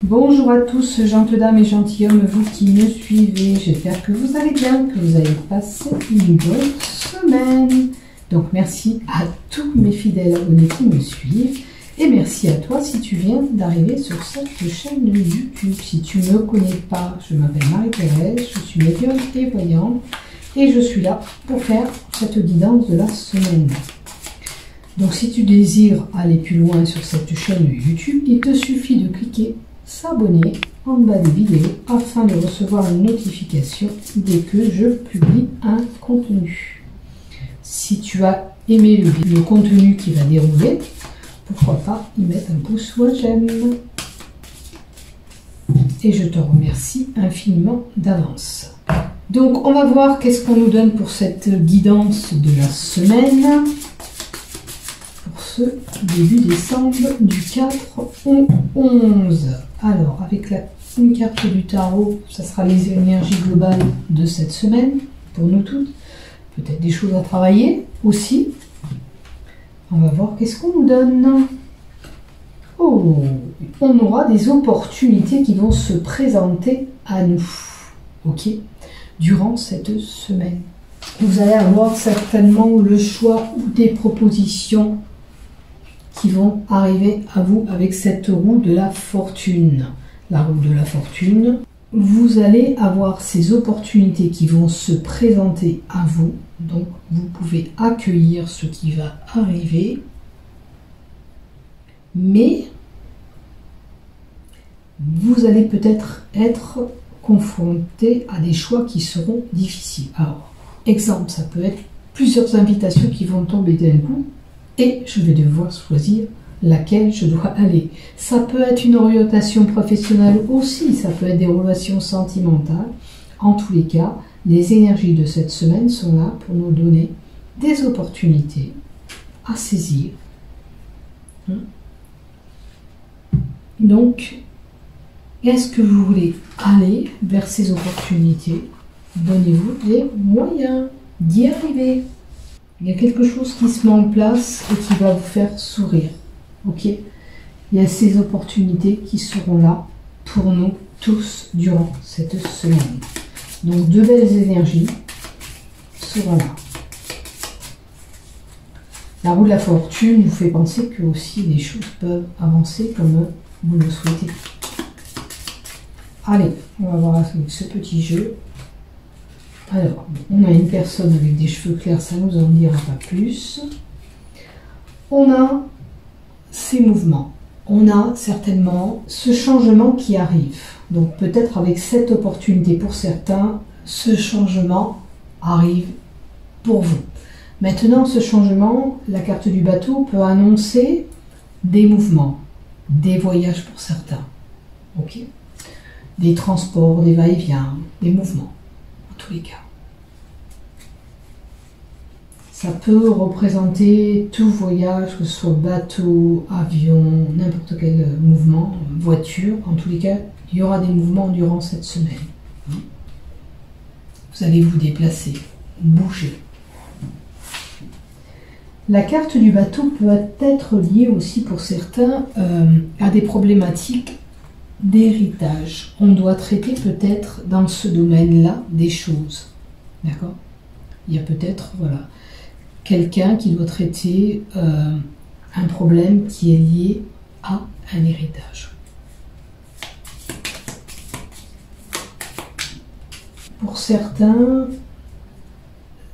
Bonjour à tous, gentes dames et gentilshommes, vous qui me suivez. J'espère que vous allez bien, que vous avez passé une bonne semaine. Donc merci à tous mes fidèles abonnés qui me suivent. Et merci à toi si tu viens d'arriver sur cette chaîne de YouTube. Si tu ne me connais pas, je m'appelle Marie-Thérèse, je suis médium et voyante. Et je suis là pour faire cette guidance de la semaine. Donc si tu désires aller plus loin sur cette chaîne YouTube, il te suffit de cliquer s'abonner en bas des vidéos afin de recevoir une notification dès que je publie un contenu. Si tu as aimé le contenu qui va dérouler, pourquoi pas y mettre un pouce ou un j'aime. Et je te remercie infiniment d'avance. Donc on va voir qu'est-ce qu'on nous donne pour cette guidance de la semaine. Pour ce début décembre du 4 au 11. Alors, avec une carte du tarot, ça sera les énergies globales de cette semaine, pour nous toutes. Peut-être des choses à travailler aussi. On va voir qu'est-ce qu'on nous donne. Oh, on aura des opportunités qui vont se présenter à nous. Ok, durant cette semaine. Vous allez avoir certainement le choix ou des propositions qui vont arriver à vous avec cette roue de la fortune. La roue de la fortune, vous allez avoir ces opportunités qui vont se présenter à vous. Donc, vous pouvez accueillir ce qui va arriver. Mais, vous allez peut-être être confronté à des choix qui seront difficiles. Alors, exemple, ça peut être plusieurs invitations qui vont tomber d'un coup. Et je vais devoir choisir laquelle je dois aller. Ça peut être une orientation professionnelle aussi, ça peut être des relations sentimentales. En tous les cas, les énergies de cette semaine sont là pour nous donner des opportunités à saisir. Donc, est-ce que vous voulez aller vers ces opportunités? Donnez-vous les moyens d'y arriver. Il y a quelque chose qui se met en place et qui va vous faire sourire. Ok? Il y a ces opportunités qui seront là pour nous tous durant cette semaine. Donc, de belles énergies seront là. La roue de la fortune vous fait penser que aussi les choses peuvent avancer comme vous le souhaitez. Allez, on va voir avec ce petit jeu. Alors, on a une personne avec des cheveux clairs, ça nous en dira pas plus. On a ces mouvements. On a certainement ce changement qui arrive. Donc peut-être avec cette opportunité pour certains, ce changement arrive pour vous. Maintenant, ce changement, la carte du bateau peut annoncer des mouvements, des voyages pour certains. Ok ? Des transports, des va-et-vient, des mouvements. Tous les cas. Ça peut représenter tout voyage, que ce soit bateau, avion, n'importe quel mouvement, voiture. En tous les cas, il y aura des mouvements durant cette semaine. Vous allez vous déplacer, bouger. La carte du bateau peut être liée aussi pour certains à des problématiques d'héritage. On doit traiter peut-être dans ce domaine-là des choses. D'accord? Il y a peut-être, voilà, quelqu'un qui doit traiter un problème qui est lié à un héritage. Pour certains,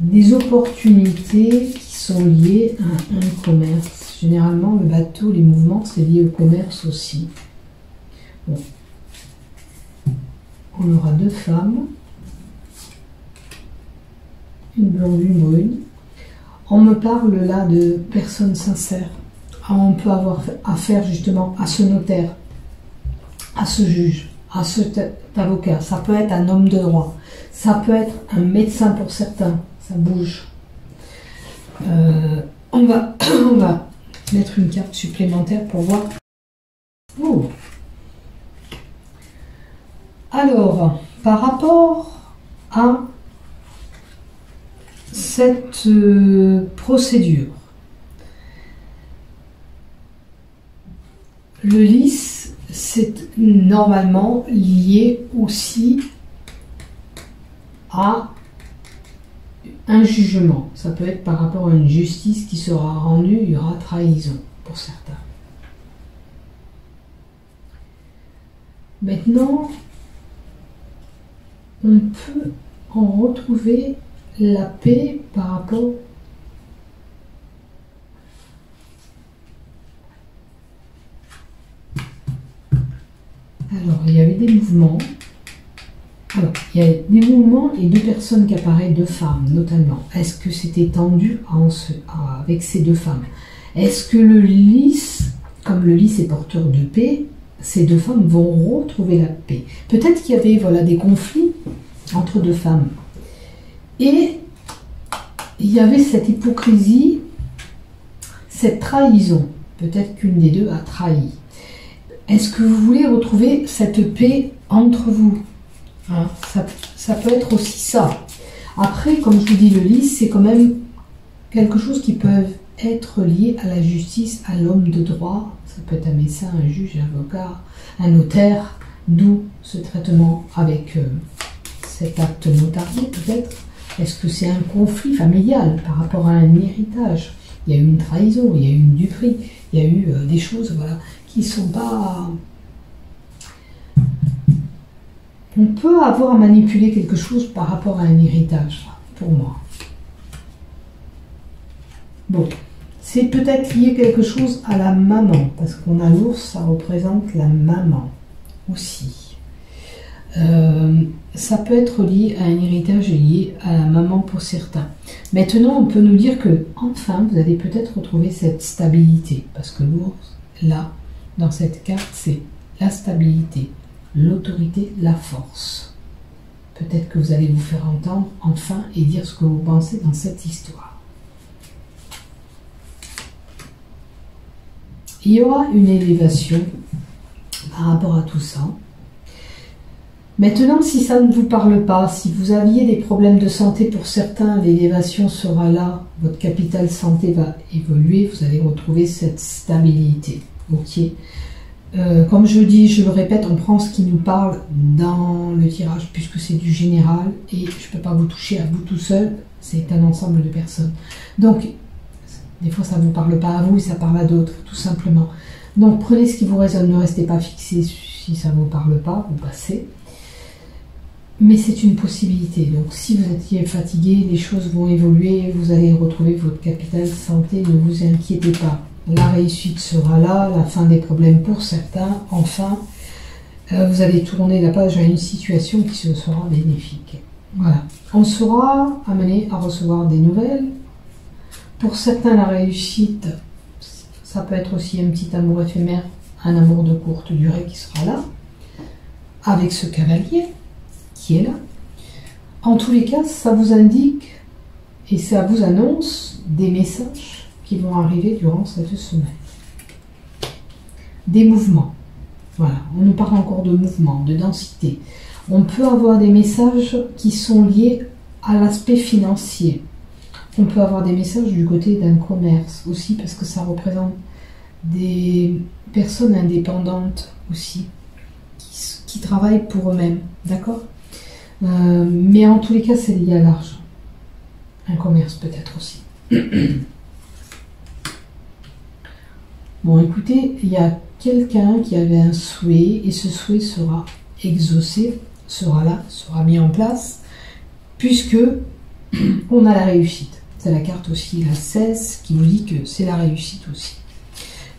des opportunités qui sont liées à un commerce. Généralement, le bateau, les mouvements, c'est lié au commerce aussi. Bon. On aura deux femmes, une blonde, une brune. On me parle là de personnes sincères. On peut avoir affaire justement à ce notaire, à ce juge, à cet avocat. Ça peut être un homme de droit, ça peut être un médecin pour certains. Ça bouge. On va mettre une carte supplémentaire pour voir. Oh. Alors, par rapport à cette procédure, le lys, c'est normalement lié aussi à un jugement. Ça peut être par rapport à une justice qui sera rendue, il y aura trahison pour certains. Maintenant, on peut en retrouver la paix par rapport alors, il y avait des mouvements. Alors, il y a des mouvements et deux personnes qui apparaissent, deux femmes notamment. Est-ce que c'était tendu avec ces deux femmes? Est-ce que le lys, comme le lys est porteur de paix, ces deux femmes vont retrouver la paix? Peut-être qu'il y avait voilà, des conflits entre deux femmes. Et il y avait cette hypocrisie, cette trahison. Peut-être qu'une des deux a trahi. Est-ce que vous voulez retrouver cette paix entre vous? Hein, ça peut être aussi ça. Après, comme je vous dis, le lys, c'est quand même quelque chose qui peut être lié à la justice, à l'homme de droit. Ça peut être un médecin, un juge, un avocat, un notaire, d'où ce traitement avec cet acte notarié peut-être. Est-ce que c'est un conflit familial par rapport à un héritage? Il y a eu une trahison, il y a eu une duperie, il y a eu des choses voilà, qui ne sont pas... On peut avoir manipulé quelque chose par rapport à un héritage, pour moi. Bon, c'est peut-être lié quelque chose à la maman, parce qu'on a l'ours, ça représente la maman aussi. Ça peut être lié à un héritage lié à la maman pour certains. Maintenant, on peut nous dire que, enfin, vous allez peut-être retrouver cette stabilité, parce que l'ours, là, dans cette carte, c'est la stabilité, l'autorité, la force. Peut-être que vous allez vous faire entendre, enfin, et dire ce que vous pensez dans cette histoire. Il y aura une élévation par rapport à tout ça. Maintenant, si ça ne vous parle pas, si vous aviez des problèmes de santé pour certains, l'élévation sera là, votre capital santé va évoluer, vous allez retrouver cette stabilité. Ok. Comme je dis, je le répète, on prend ce qui nous parle dans le tirage, puisque c'est du général, et je ne peux pas vous toucher à vous tout seul, c'est un ensemble de personnes. Donc, des fois ça ne vous parle pas à vous, et ça parle à d'autres, tout simplement. Donc, prenez ce qui vous résonne, ne restez pas fixé si ça ne vous parle pas, vous passez. Mais c'est une possibilité. Donc, si vous étiez fatigué, les choses vont évoluer, vous allez retrouver votre capital santé, ne vous inquiétez pas. La réussite sera là, la fin des problèmes pour certains. Enfin, vous allez tourner la page à une situation qui se sera bénéfique. Voilà. On sera amené à recevoir des nouvelles. Pour certains, la réussite, ça peut être aussi un petit amour éphémère, un amour de courte durée qui sera là, avec ce cavalier qui est là. En tous les cas, ça vous indique et ça vous annonce des messages qui vont arriver durant cette semaine. Des mouvements. Voilà, on nous parle encore de mouvements, de densité. On peut avoir des messages qui sont liés à l'aspect financier. On peut avoir des messages du côté d'un commerce aussi, parce que ça représente des personnes indépendantes aussi, qui travaillent pour eux-mêmes, d'accord? Mais en tous les cas, c'est lié à l'argent. Un commerce peut-être aussi. Bon, écoutez, il y a quelqu'un qui avait un souhait, et ce souhait sera exaucé, sera là, sera mis en place, puisque on a la réussite. C'est la carte aussi, la 16, qui vous dit que c'est la réussite aussi.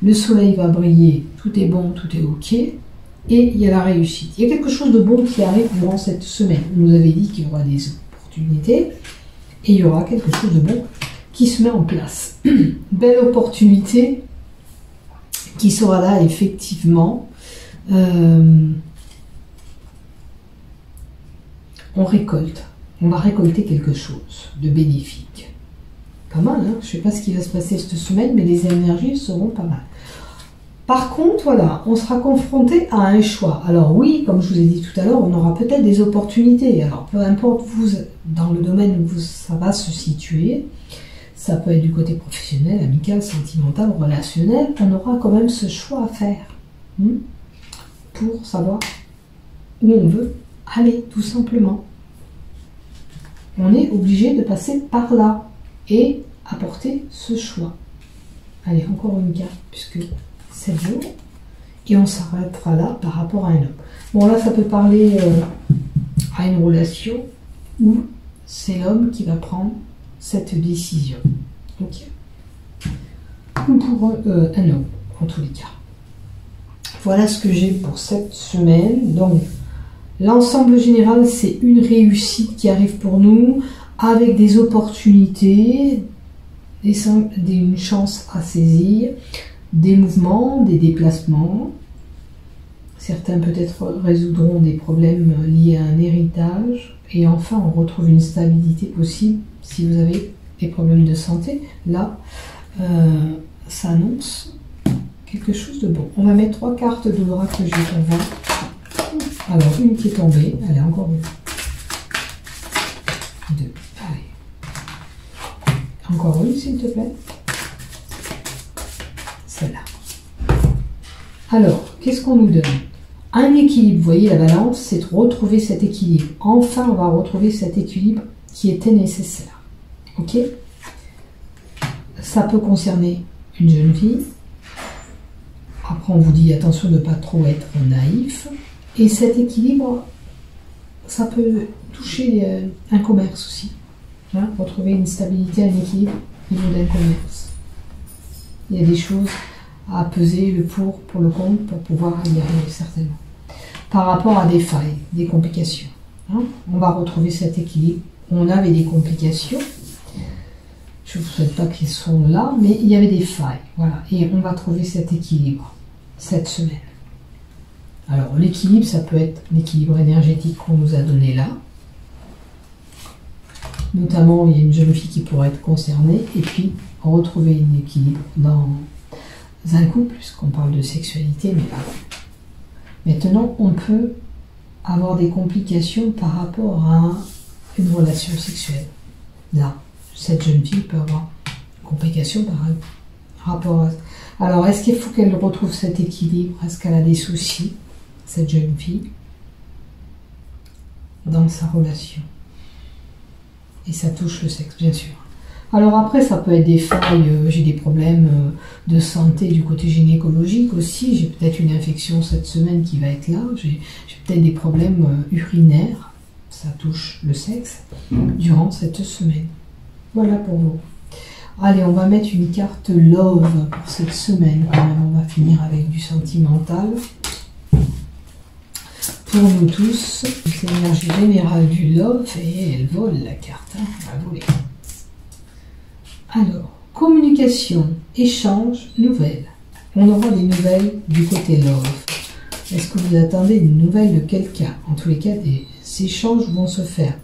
Le soleil va briller, tout est bon, tout est ok, et il y a la réussite. Il y a quelque chose de bon qui arrive durant cette semaine. On nous avait dit qu'il y aura des opportunités, et il y aura quelque chose de bon qui se met en place. Belle opportunité qui sera là, effectivement. On récolte. On va récolter quelque chose de bénéfique. Pas mal, hein? Je ne sais pas ce qui va se passer cette semaine, mais les énergies seront pas mal. Par contre, voilà, on sera confronté à un choix. Alors oui, comme je vous ai dit tout à l'heure, on aura peut-être des opportunités. Alors peu importe vous, dans le domaine où ça va se situer, ça peut être du côté professionnel, amical, sentimental, relationnel, on aura quand même ce choix à faire. pour savoir où on veut aller, tout simplement. On est obligé de passer par là et apporter ce choix. Allez, encore une carte, puisque 7 jours. Et on s'arrêtera là par rapport à un homme. Bon, là, ça peut parler à une relation où c'est l'homme qui va prendre cette décision. Ok. Ou pour un homme, en tous les cas. Voilà ce que j'ai pour cette semaine. Donc, l'ensemble général, c'est une réussite qui arrive pour nous, avec des opportunités, une chance à saisir, des mouvements, des déplacements. Certains peut-être résoudront des problèmes liés à un héritage. Et enfin, on retrouve une stabilité possible si vous avez des problèmes de santé. Là, ça annonce quelque chose de bon. On va mettre 3 cartes de l'oracle que j'ai convaincu. Alors, une qui est tombée. Allez, encore une. 2. Allez. Encore une, s'il te plaît. Celle-là. Alors, qu'est-ce qu'on nous donne? Un équilibre. Vous voyez, la balance, c'est de retrouver cet équilibre. Enfin, on va retrouver cet équilibre qui était nécessaire. Ok? Ça peut concerner une jeune fille. Après, on vous dit attention de ne pas trop être naïf. Et cet équilibre, ça peut toucher un commerce aussi. Hein, retrouver une stabilité, un équilibre au niveau d'un commerce. Il y a des choses à peser, le pour le contre, pour pouvoir y arriver certainement. Par rapport à des failles, des complications. Hein, on va retrouver cet équilibre. On avait des complications. Je ne vous souhaite pas qu'ils sont là, mais il y avait des failles. Voilà. Et on va trouver cet équilibre cette semaine. Alors l'équilibre, ça peut être l'équilibre énergétique qu'on nous a donné là. Notamment, il y a une jeune fille qui pourrait être concernée. Et puis, retrouver un équilibre dans un couple, puisqu'on parle de sexualité. Mais voilà. Maintenant, on peut avoir des complications par rapport à une relation sexuelle. Là, cette jeune fille peut avoir des complications par rapport à... Alors, est-ce qu'il faut qu'elle retrouve cet équilibre? Est-ce qu'elle a des soucis, cette jeune fille, dans sa relation? Et ça touche le sexe, bien sûr. Alors après, ça peut être des failles, j'ai des problèmes de santé du côté gynécologique aussi, j'ai peut-être une infection cette semaine qui va être là, j'ai peut-être des problèmes urinaires, ça touche le sexe, durant cette semaine. Voilà pour vous. Allez, on va mettre une carte love pour cette semaine, quand même, on va finir avec du sentimental. Pour nous tous, c'est l'énergie générale du love et elle vole la carte, hein, elle va voler. Alors, communication, échange, nouvelles. On aura des nouvelles du côté love. Est-ce que vous attendez une nouvelle de quelqu'un? En tous les cas, des échanges vont se faire.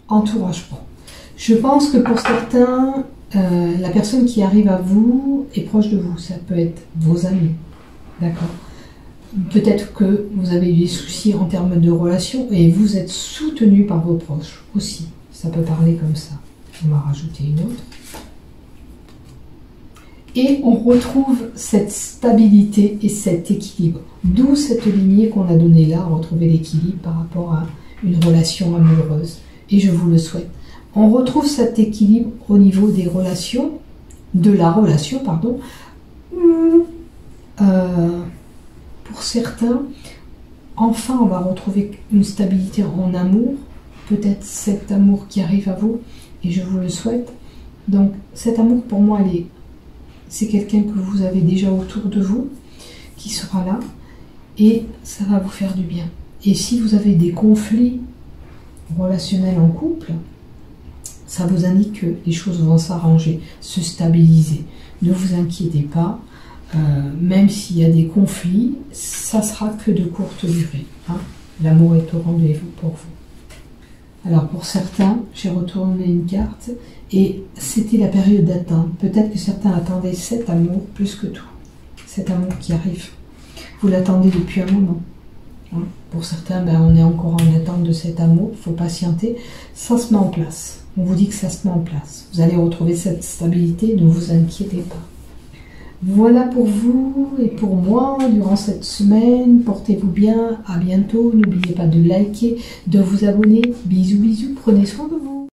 Entourage. Je pense que pour certains, la personne qui arrive à vous est proche de vous. Ça peut être vos amis. D'accord? Peut-être que vous avez eu des soucis en termes de relations et vous êtes soutenu par vos proches aussi. Ça peut parler comme ça. On va rajouter une autre. Et on retrouve cette stabilité et cet équilibre. D'où cette lignée qu'on a donnée là, retrouver l'équilibre par rapport à une relation amoureuse. Et je vous le souhaite. On retrouve cet équilibre au niveau des relations, de la relation, pardon. Pour certains, enfin on va retrouver une stabilité en amour. Peut-être cet amour qui arrive à vous, et je vous le souhaite. Donc cet amour pour moi, c'est quelqu'un que vous avez déjà autour de vous, qui sera là, et ça va vous faire du bien. Et si vous avez des conflits relationnels en couple, ça vous indique que les choses vont s'arranger, se stabiliser. Ne vous inquiétez pas, même s'il y a des conflits, ça sera que de courte durée. Hein. L'amour est au rendez-vous pour vous. Alors pour certains, j'ai retourné une carte et c'était la période d'attente. Peut-être que certains attendaient cet amour plus que tout. Cet amour qui arrive. Vous l'attendez depuis un moment. Hein. Pour certains, on est encore en attente de cet amour. Il faut patienter. Ça se met en place. On vous dit que ça se met en place. Vous allez retrouver cette stabilité. Ne vous inquiétez pas. Voilà pour vous et pour moi durant cette semaine. Portez-vous bien, à bientôt. N'oubliez pas de liker, de vous abonner. Bisous, bisous, prenez soin de vous.